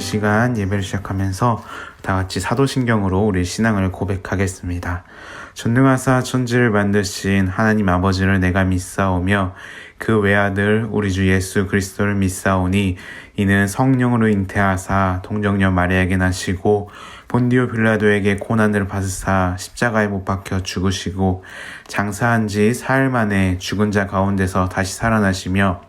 시간 예배를 시작하면서 다 같이 사도신경으로 우리 신앙을 고백하겠습니다. 전능하사 천지를 만드신 하나님 아버지를 내가 믿사오며 그 외아들 우리 주 예수 그리스도를 믿사오니 이는 성령으로 잉태하사 동정녀 마리아에게 나시고 본디오 빌라도에게 고난을 받으사 십자가에 못 박혀 죽으시고 장사한 지 사흘 만에 죽은 자 가운데서 다시 살아나시며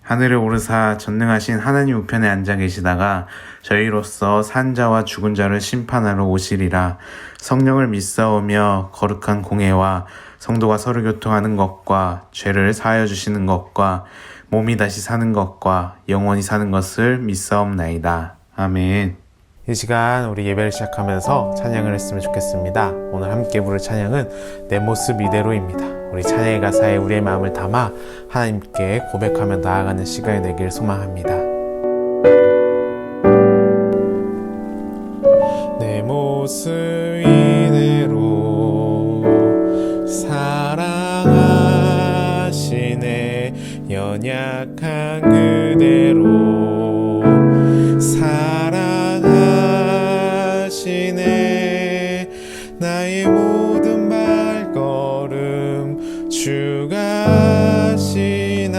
하늘에 오르사 전능하신 하나님 우편에 앉아 계시다가 저희로서 산자와 죽은 자를 심판하러 오시리라. 성령을 믿사오며 거룩한 공회와 성도가 서로 교통하는 것과 죄를 사하여 주시는 것과 몸이 다시 사는 것과 영원히 사는 것을 믿사옵나이다. 아멘. 이 시간 우리 예배를 시작하면서 찬양을 했으면 좋겠습니다. 오늘 함께 부를 찬양은 내 모습 이대로입니다. 우리 찬양의 가사에 우리의 마음을 담아 하나님께 고백하며 나아가는 시간이 되길 소망합니다. 내 모습 이대로 사랑하시네 연약한 그대로 사랑하시네 나의 모든 발걸음 주가 하시나니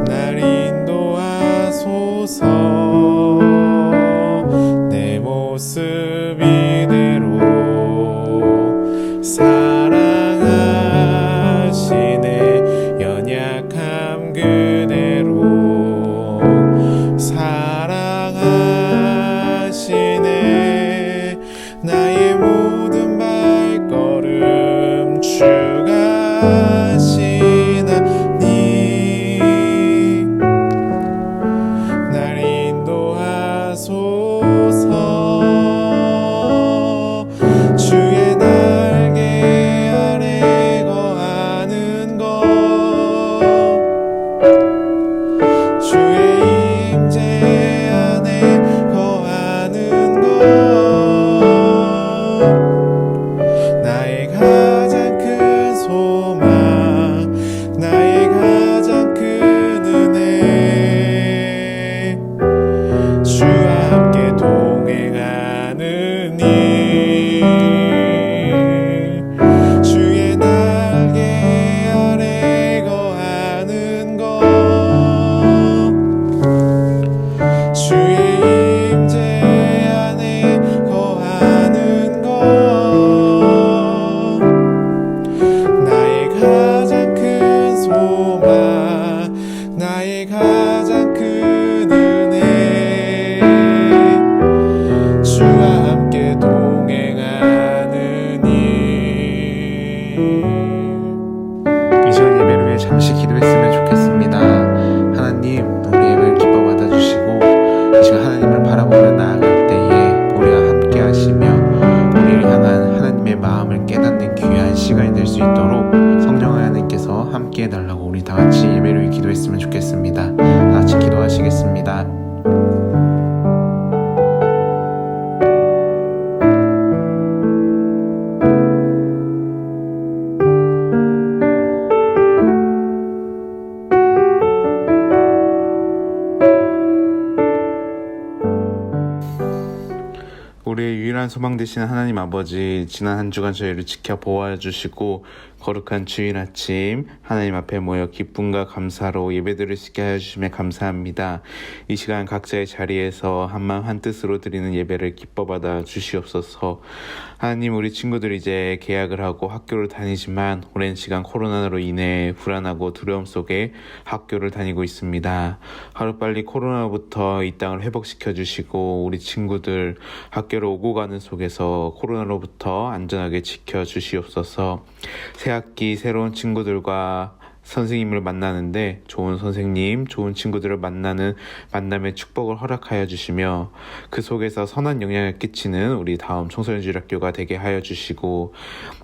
날 인도하소서 내 모습 이대로 사랑하시네 연약함 그대로 사랑하시네 나의 모든 발걸음 주가 하시나니 날 인도하소서 주의 날개 아래 거하는 것 주의 임재 안에 거하는 것 나의 가장 큰 소망 나의 가장 큰 은혜 주와 함께 동행하는 일 주의 날개 아래 거하는 것 주의 임재 안에 거하는 것 나의 가장 큰 소망 나의 가장 큰 은혜 주와 함께 동행하는 일. 이 시간 예배를 위해 잠시 기도했으면 좋겠습니다. 하나님, 우리 예배를 기뻐 받아주시고 이 시간 하나님을 바라보며 나아갈 때에 우리와 함께 하시며 우리를 향한 하나님의 마음을 깨닫는 귀한 시간이 될 수 있도록 성령 하나님께서 함께 해달라고 우리 다 같이 예배를 위해 기도했으면 좋겠습니다. 다 같이 기도하시겠습니다. 우리의 유일한 소망 되신 하나님 아버지, 지난 한 주간 저희를 지켜 보호해주시고 거룩한 주일 아침 하나님 앞에 모여 기쁨과 감사로 예배드릴 수 있게 하여 주심에 감사합니다. 이 시간 각자의 자리에서 한마음 한뜻으로 드리는 예배를 기뻐 받아 주시옵소서. 하나님, 우리 친구들이 이제 개학을 하고 학교를 다니지만 오랜 시간 코로나로 인해 불안하고 두려움 속에 학교를 다니고 있습니다. 하루빨리 코로나로부터 이 땅을 회복시켜 주시고 우리 친구들 학교를 오고 가는 속에서 코로나로부터 안전하게 지켜 주시옵소서. 새학기 새로운 친구들과 선생님을 만나는데 좋은 선생님, 좋은 친구들을 만나는 만남의 축복을 허락하여 주시며 그 속에서 선한 영향을 끼치는 우리 다음 청소년주일학교가 되게 하여 주시고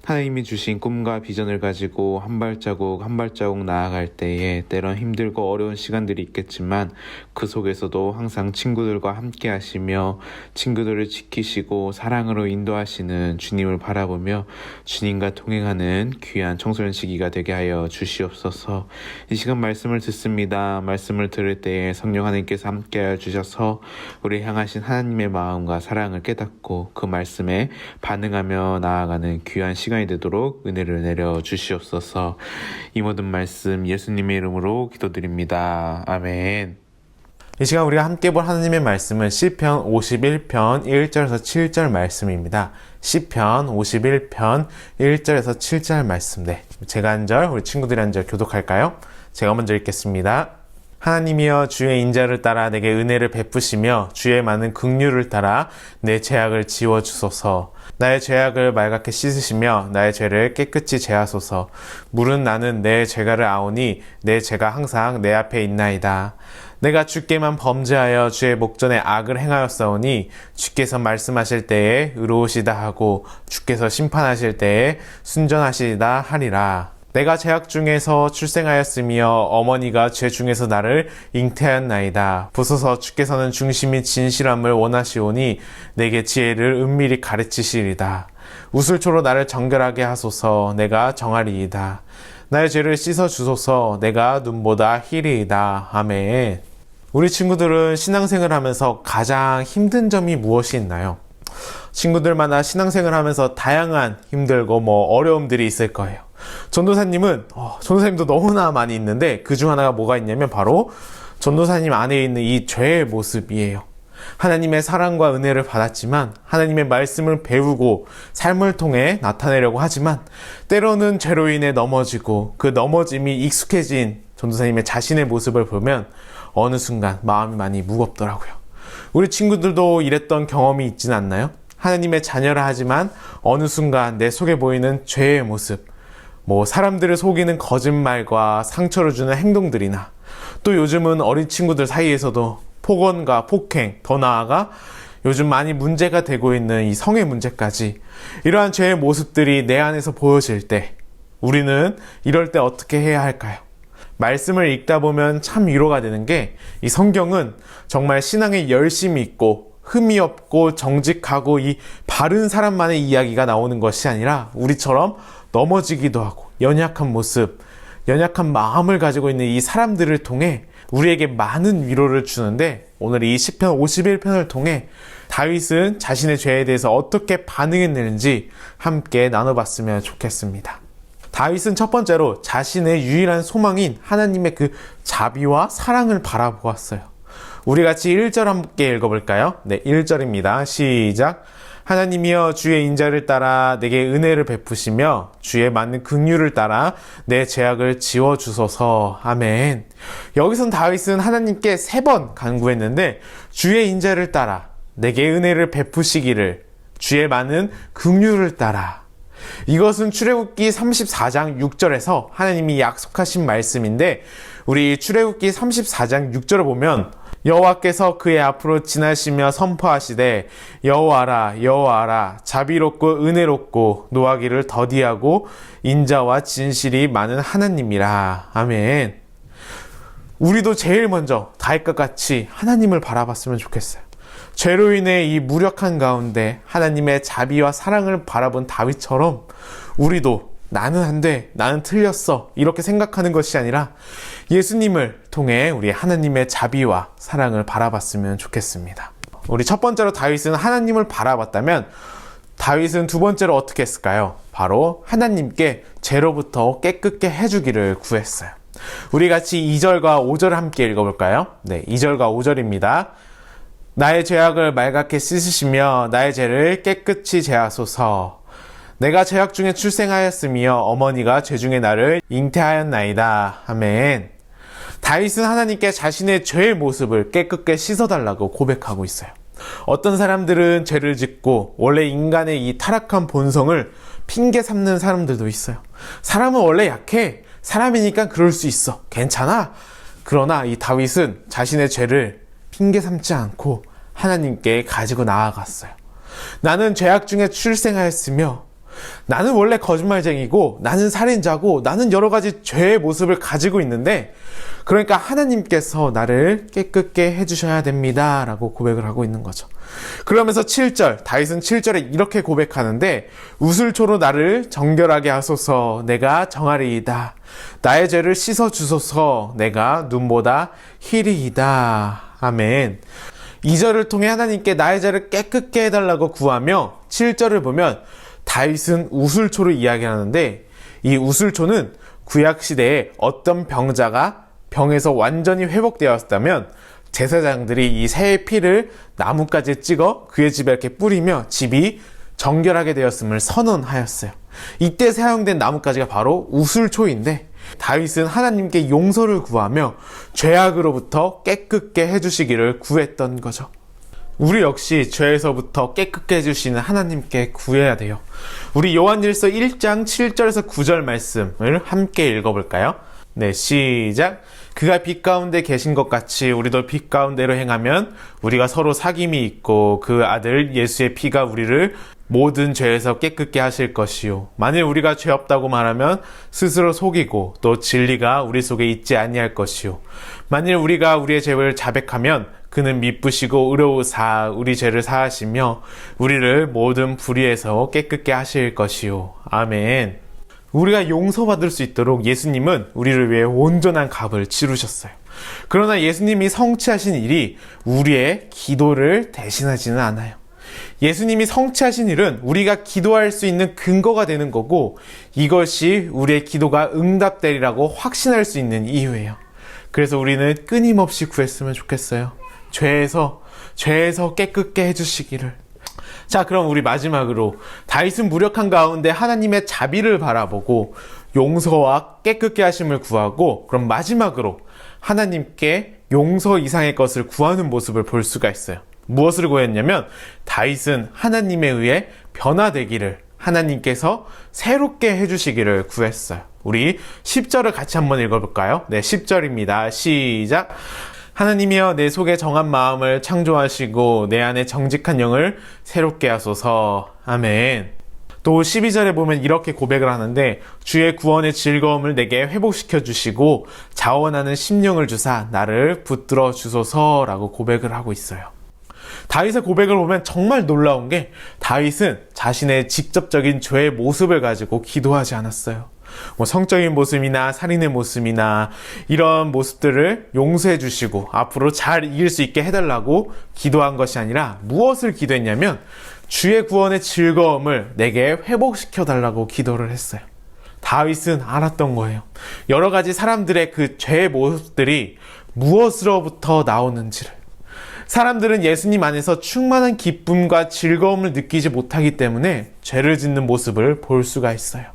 하나님이 주신 꿈과 비전을 가지고 한 발자국 한 발자국 나아갈 때에 때론 힘들고 어려운 시간들이 있겠지만 그 속에서도 항상 친구들과 함께 하시며 친구들을 지키시고 사랑으로 인도하시는 주님을 바라보며 주님과 동행하는 귀한 청소년 시기가 되게 하여 주시옵소서. 주셔서 이 시간 말씀을 듣습니다. 말씀을 들을 때에 성령 하나님께서 함께하여 주셔서 우리 향하신 하나님의 마음과 사랑을 깨닫고 그 말씀에 반응하며 나아가는 귀한 시간이 되도록 은혜를 내려 주시옵소서. 이 모든 말씀 예수님의 이름으로 기도드립니다. 아멘. 이 시간 우리가 함께 볼 하나님의 말씀은 시편 51편 1절에서 7절 말씀입니다. 시편 51편 1절에서 7절 말씀. 네, 제가 한 절, 우리 친구들이 한 절 교독할까요? 제가 먼저 읽겠습니다. 하나님이여 주의 인자를 따라 내게 은혜를 베푸시며 주의 많은 긍휼을 따라 내 죄악을 지워주소서. 나의 죄악을 말갛게 씻으시며 나의 죄를 깨끗이 제하소서. 물은 나는 내 죄가를 아오니 내 죄가 항상 내 앞에 있나이다. 내가 주께만 범죄하여 주의 목전에 악을 행하였사오니 주께서 말씀하실 때에 의로우시다 하고 주께서 심판하실 때에 순전하시다 하리라. 내가 죄악 중에서 출생하였으며 어머니가 죄 중에서 나를 잉태하였나이다. 보소서 주께서는 중심이 진실함을 원하시오니 내게 지혜를 은밀히 가르치시리다. 우슬초로 나를 정결하게 하소서. 내가 정하리이다. 나의 죄를 씻어 주소서. 내가 눈보다 희리이다. 아멘. 우리 친구들은 신앙생활을 하면서 가장 힘든 점이 무엇이 있나요? 친구들마다 신앙생활을 하면서 다양한 힘들고 어려움들이 있을 거예요. 전도사님은 전도사님도 너무나 많이 있는데 그 중 하나가 뭐가 있냐면 바로 전도사님 안에 있는 이 죄의 모습이에요. 하나님의 사랑과 은혜를 받았지만 하나님의 말씀을 배우고 삶을 통해 나타내려고 하지만 때로는 죄로 인해 넘어지고 그 넘어짐이 익숙해진 전도사님의 자신의 모습을 보면 어느 순간 마음이 많이 무겁더라고요. 우리 친구들도 이랬던 경험이 있진 않나요? 하나님의 자녀라 하지만 어느 순간 내 속에 보이는 죄의 모습, 사람들을 속이는 거짓말과 상처를 주는 행동들이나 또 요즘은 어린 친구들 사이에서도 폭언과 폭행, 더 나아가 요즘 많이 문제가 되고 있는 이 성의 문제까지 이러한 죄의 모습들이 내 안에서 보여질 때 우리는 이럴 때 어떻게 해야 할까요? 말씀을 읽다 보면 참 위로가 되는 게 이 성경은 정말 신앙에 열심이 있고 흠이 없고 정직하고 이 바른 사람만의 이야기가 나오는 것이 아니라 우리처럼 넘어지기도 하고 연약한 모습, 연약한 마음을 가지고 있는 이 사람들을 통해 우리에게 많은 위로를 주는데 오늘 이 시편 51편을 통해 다윗은 자신의 죄에 대해서 어떻게 반응했는지 함께 나눠봤으면 좋겠습니다. 다윗은 첫 번째로 자신의 유일한 소망인 하나님의 그 자비와 사랑을 바라보았어요. 우리 같이 1절 함께 읽어볼까요? 네, 1절입니다. 시작. 하나님이여 주의 인자를 따라 내게 은혜를 베푸시며 주의 많은 긍휼을 따라 내 죄악을 지워주소서. 아멘. 여기선 다윗은 하나님께 3번 간구했는데 주의 인자를 따라 내게 은혜를 베푸시기를, 주의 많은 긍휼을 따라. 이것은 출애굽기 34장 6절에서 하나님이 약속하신 말씀인데 우리 출애굽기 34장 6절을 보면 여호와께서 그의 앞으로 지나시며 선포하시되 여호와라 여호와라 자비롭고 은혜롭고 노하기를 더디하고 인자와 진실이 많은 하나님이라. 아멘. 우리도 제일 먼저 다윗과 같이 하나님을 바라봤으면 좋겠어요. 죄로 인해 이 무력한 가운데 하나님의 자비와 사랑을 바라본 다윗처럼 우리도 나는 안 돼, 나는 틀렸어 이렇게 생각하는 것이 아니라 예수님을 통해 우리 하나님의 자비와 사랑을 바라봤으면 좋겠습니다. 우리 첫 번째로 다윗은 하나님을 바라봤다면 다윗은 두 번째로 어떻게 했을까요? 바로 하나님께 죄로부터 깨끗게 해주기를 구했어요. 우리 같이 2절과 5절을 함께 읽어볼까요? 네, 2절과 5절입니다. 나의 죄악을 말갛게 씻으시며 나의 죄를 깨끗이 제하소서. 내가 죄악 중에 출생하였으며 어머니가 죄 중에 나를 잉태하였나이다. 아멘. 다윗은 하나님께 자신의 죄의 모습을 깨끗게 씻어달라고 고백하고 있어요. 어떤 사람들은 죄를 짓고 원래 인간의 이 타락한 본성을 핑계 삼는 사람들도 있어요. 사람은 원래 약해. 사람이니까 그럴 수 있어. 괜찮아. 그러나 이 다윗은 자신의 죄를 핑계 삼지 않고 하나님께 가지고 나아갔어요. 나는 죄악 중에 출생하였으며 나는 원래 거짓말쟁이고 나는 살인자고 나는 여러 가지 죄의 모습을 가지고 있는데 그러니까 하나님께서 나를 깨끗게 해주셔야 됩니다 라고 고백을 하고 있는 거죠. 그러면서 7절, 다윗은 7절에 이렇게 고백하는데 우슬초로 나를 정결하게 하소서 내가 정하리이다. 나의 죄를 씻어주소서 내가 눈보다 희리이다. 아멘. 2절을 통해 하나님께 나의 죄를 깨끗게 해달라고 구하며 7절을 보면 다윗은 우슬초를 이야기하는데 이 우슬초는 구약시대에 어떤 병자가 병에서 완전히 회복되었다면 제사장들이 이 새의 피를 나뭇가지에 찍어 그의 집에 이렇게 뿌리며 집이 정결하게 되었음을 선언하였어요. 이때 사용된 나뭇가지가 바로 우슬초인데 다윗은 하나님께 용서를 구하며 죄악으로부터 깨끗게 해주시기를 구했던 거죠. 우리 역시 죄에서부터 깨끗게 해주시는 하나님께 구해야 돼요. 우리 요한일서 1장 7절에서 9절 말씀을 함께 읽어볼까요? 네, 시작. 그가 빛 가운데 계신 것 같이 우리도 빛 가운데로 행하면 우리가 서로 사귐이 있고 그 아들 예수의 피가 우리를 모든 죄에서 깨끗게 하실 것이요. 만일 우리가 죄 없다고 말하면 스스로 속이고 또 진리가 우리 속에 있지 아니할 것이요. 만일 우리가 우리의 죄를 자백하면 그는 미쁘시고 의로우사 우리 죄를 사하시며 우리를 모든 불의에서 깨끗게 하실 것이요. 아멘. 우리가 용서받을 수 있도록 예수님은 우리를 위해 온전한 값을 치르셨어요. 그러나 예수님이 성취하신 일이 우리의 기도를 대신하지는 않아요. 예수님이 성취하신 일은 우리가 기도할 수 있는 근거가 되는 거고 이것이 우리의 기도가 응답되리라고 확신할 수 있는 이유예요. 그래서 우리는 끊임없이 구했으면 좋겠어요. 죄에서 깨끗게 해주시기를. 자, 그럼 우리 마지막으로 다윗은 무력한 가운데 하나님의 자비를 바라보고 용서와 깨끗게 하심을 구하고 그럼 마지막으로 하나님께 용서 이상의 것을 구하는 모습을 볼 수가 있어요. 무엇을 구했냐면 다윗은 하나님에 의해 변화되기를 하나님께서 새롭게 해주시기를 구했어요. 우리 10절을 같이 한번 읽어볼까요? 네, 10절입니다. 시작. 하나님이여 내 속에 정한 마음을 창조하시고 내 안에 정직한 영을 새롭게 하소서. 아멘. 또 12절에 보면 이렇게 고백을 하는데 주의 구원의 즐거움을 내게 회복시켜 주시고 자원하는 심령을 주사 나를 붙들어 주소서라고 고백을 하고 있어요. 다윗의 고백을 보면 정말 놀라운 게 다윗은 자신의 직접적인 죄의 모습을 가지고 기도하지 않았어요. 성적인 모습이나 살인의 모습이나 이런 모습들을 용서해 주시고 앞으로 잘 이길 수 있게 해달라고 기도한 것이 아니라 무엇을 기도했냐면 주의 구원의 즐거움을 내게 회복시켜 달라고 기도를 했어요. 다윗은 알았던 거예요. 여러 가지 사람들의 그 죄의 모습들이 무엇으로부터 나오는지를. 사람들은 예수님 안에서 충만한 기쁨과 즐거움을 느끼지 못하기 때문에 죄를 짓는 모습을 볼 수가 있어요.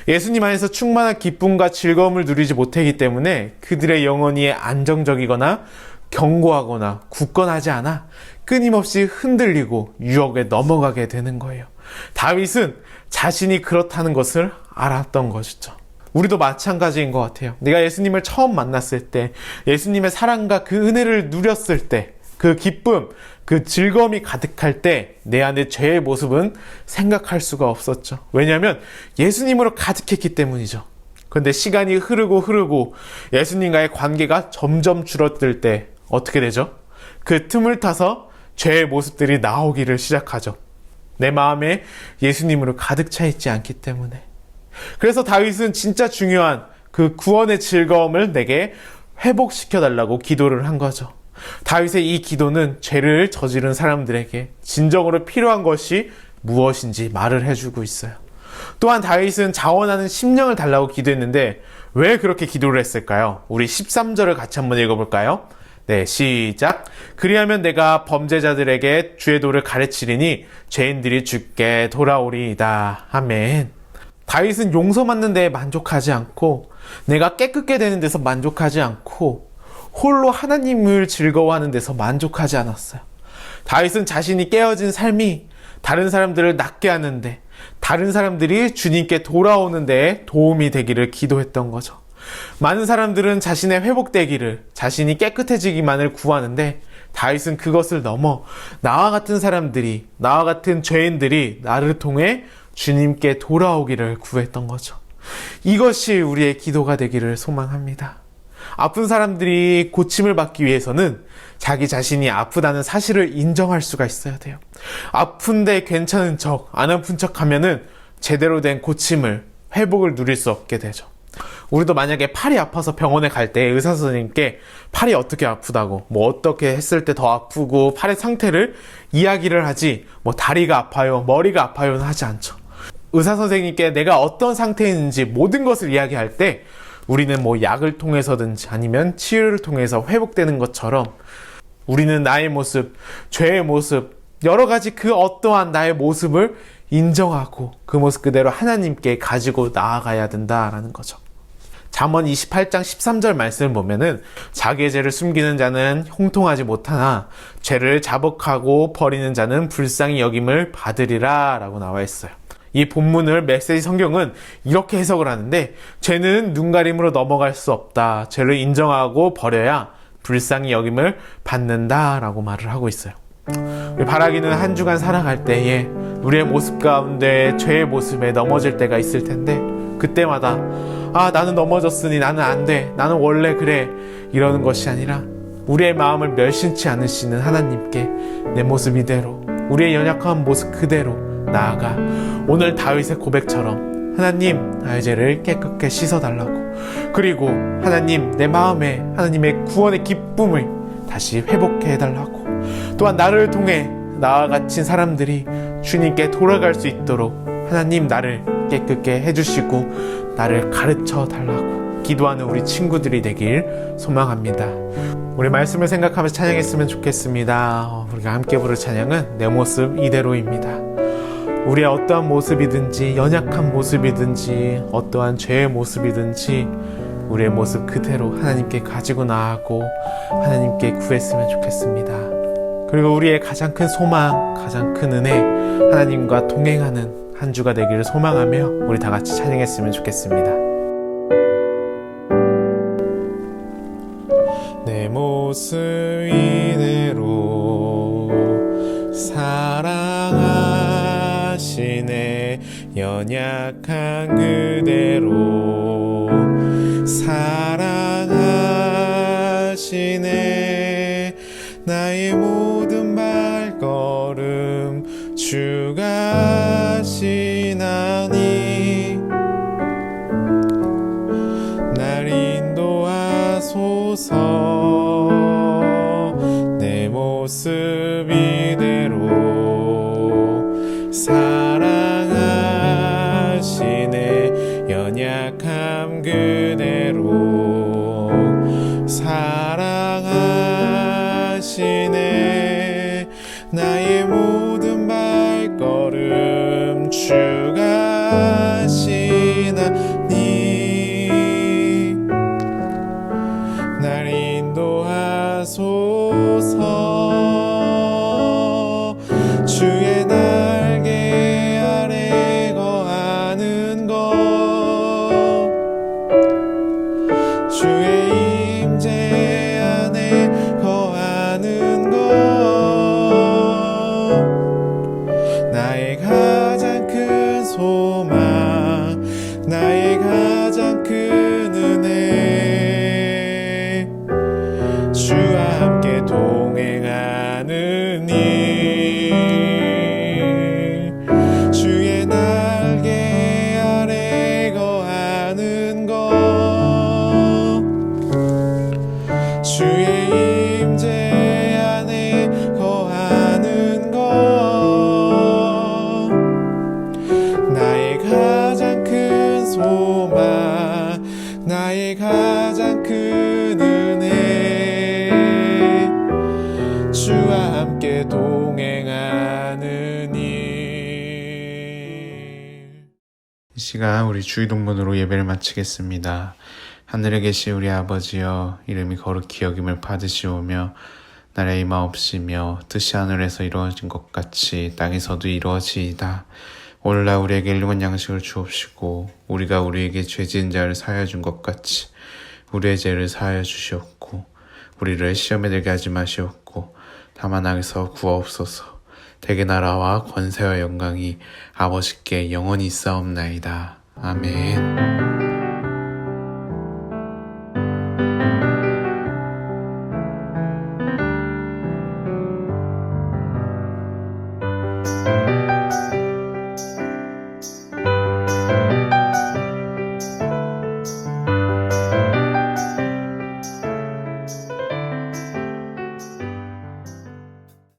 예수님 안에서 충만한 기쁨과 즐거움을 누리지 못하기 때문에 그들의 영혼이 안정적이거나 견고하거나 굳건하지 않아 끊임없이 흔들리고 유혹에 넘어가게 되는 거예요. 다윗은 자신이 그렇다는 것을 알았던 것이죠. 우리도 마찬가지인 것 같아요. 내가 예수님을 처음 만났을 때, 예수님의 사랑과 그 은혜를 누렸을 때, 그 기쁨, 그 즐거움이 가득할 때 내 안에 죄의 모습은 생각할 수가 없었죠. 왜냐하면 예수님으로 가득했기 때문이죠. 그런데 시간이 흐르고 예수님과의 관계가 점점 줄어들 때 어떻게 되죠? 그 틈을 타서 죄의 모습들이 나오기를 시작하죠. 내 마음에 예수님으로 가득 차 있지 않기 때문에. 그래서 다윗은 진짜 중요한 그 구원의 즐거움을 내게 회복시켜달라고 기도를 한 거죠. 다윗의 이 기도는 죄를 저지른 사람들에게 진정으로 필요한 것이 무엇인지 말을 해주고 있어요. 또한 다윗은 자원하는 심령을 달라고 기도했는데 왜 그렇게 기도를 했을까요? 우리 13절을 같이 한번 읽어볼까요? 네, 시작. 그리하면 내가 범죄자들에게 주의 도를 가르치리니 죄인들이 주께 돌아오리이다. 아멘. 다윗은 용서받는 데에 만족하지 않고 내가 깨끗게 되는 데서 만족하지 않고 홀로 하나님을 즐거워하는 데서 만족하지 않았어요. 다윗은 자신이 깨어진 삶이 다른 사람들을 낫게 하는데 다른 사람들이 주님께 돌아오는 데에 도움이 되기를 기도했던 거죠. 많은 사람들은 자신의 회복되기를, 자신이 깨끗해지기만을 구하는데 다윗은 그것을 넘어 나와 같은 사람들이, 나와 같은 죄인들이 나를 통해 주님께 돌아오기를 구했던 거죠. 이것이 우리의 기도가 되기를 소망합니다. 아픈 사람들이 고침을 받기 위해서는 자기 자신이 아프다는 사실을 인정할 수가 있어야 돼요. 아픈데 괜찮은 척, 안 아픈 척 하면은 제대로 된 고침을, 회복을 누릴 수 없게 되죠. 우리도 만약에 팔이 아파서 병원에 갈 때 의사 선생님께 팔이 어떻게 아프다고, 뭐 어떻게 했을 때 더 아프고 팔의 상태를 이야기를 하지, 뭐 다리가 아파요, 머리가 아파요는 하지 않죠. 의사 선생님께 내가 어떤 상태에 있는지 모든 것을 이야기할 때 우리는 뭐 약을 통해서든지 아니면 치유를 통해서 회복되는 것처럼 우리는 나의 모습, 죄의 모습, 여러 가지 그 어떠한 나의 모습을 인정하고 그 모습 그대로 하나님께 가지고 나아가야 된다라는 거죠. 잠언 28장 13절 말씀을 보면은 자기의 죄를 숨기는 자는 형통하지 못하나 죄를 자복하고 버리는 자는 불쌍히 여김을 받으리라 라고 나와 있어요. 이 본문을 메시지 성경은 이렇게 해석을 하는데, 죄는 눈가림으로 넘어갈 수 없다. 죄를 인정하고 버려야 불쌍히 여김을 받는다 라고 말을 하고 있어요. 우리 바라기는 한 주간 살아갈 때에 우리의 모습 가운데 죄의 모습에 넘어질 때가 있을 텐데, 그때마다 나는 넘어졌으니 나는 안 돼, 나는 원래 그래, 이러는 것이 아니라 우리의 마음을 멸신치 않으시는 하나님께 내 모습 이대로, 우리의 연약한 모습 그대로 나아가 오늘 다윗의 고백처럼 하나님 나의 죄를 깨끗게 씻어달라고, 그리고 하나님 내 마음에 하나님의 구원의 기쁨을 다시 회복해 해달라고, 또한 나를 통해 나와 같은 사람들이 주님께 돌아갈 수 있도록 하나님 나를 깨끗게 해주시고 나를 가르쳐 달라고 기도하는 우리 친구들이 되길 소망합니다. 우리 말씀을 생각하면서 찬양했으면 좋겠습니다. 우리가 함께 부를 찬양은 내 모습 이대로입니다. 우리의 어떠한 모습이든지, 연약한 모습이든지, 어떠한 죄의 모습이든지 우리의 모습 그대로 하나님께 가지고 나아가고 하나님께 구했으면 좋겠습니다. 그리고 우리의 가장 큰 소망, 가장 큰 은혜, 하나님과 동행하는 한 주가 되기를 소망하며 우리 다 같이 찬양했으면 좋겠습니다. 내 모습 이대로 사랑하시네, 연약한 그대로 사랑하시네, 나의 모든 발걸음 주가 하시나니 날 인도하소서. 내 모습 이대로 사랑하시네, 연약함 그대로 사랑하시네, 나의 모든 발걸음 주가 하시나니 날 인도하소서. 주의 날개 아래 거하는 것, 주의 임재 안에 거하는 것, 나의 가장 큰 소망, 나의 가장 큰 은혜, 주와 함께 동행하는 일, 주의 날개 아래 거하는 것, 주의 임재 안에 거하는 것, 나의 가장 큰 소망, 나의 가장 큰 은혜, 주와 함께 동행하는 일. 이 시간 우리 주의동문으로 예배를 마치겠습니다. 하늘에 계신 우리 아버지여, 이름이 거룩히 여김을 받으시오며 나라의 임하옵시며 뜻이 하늘에서 이루어진 것 같이 땅에서도 이루어지이다. 오늘날 우리에게 일용할 양식을 주옵시고 우리가 우리에게 죄 지은 자를 사하여 준 것 같이 우리의 죄를 사하여 주시옵고 우리를 시험에 들게 하지 마시옵고 다만 악에서 구하옵소서. 대개 나라와 권세와 영광이 아버지께 영원히 있사옵나이다. 아멘.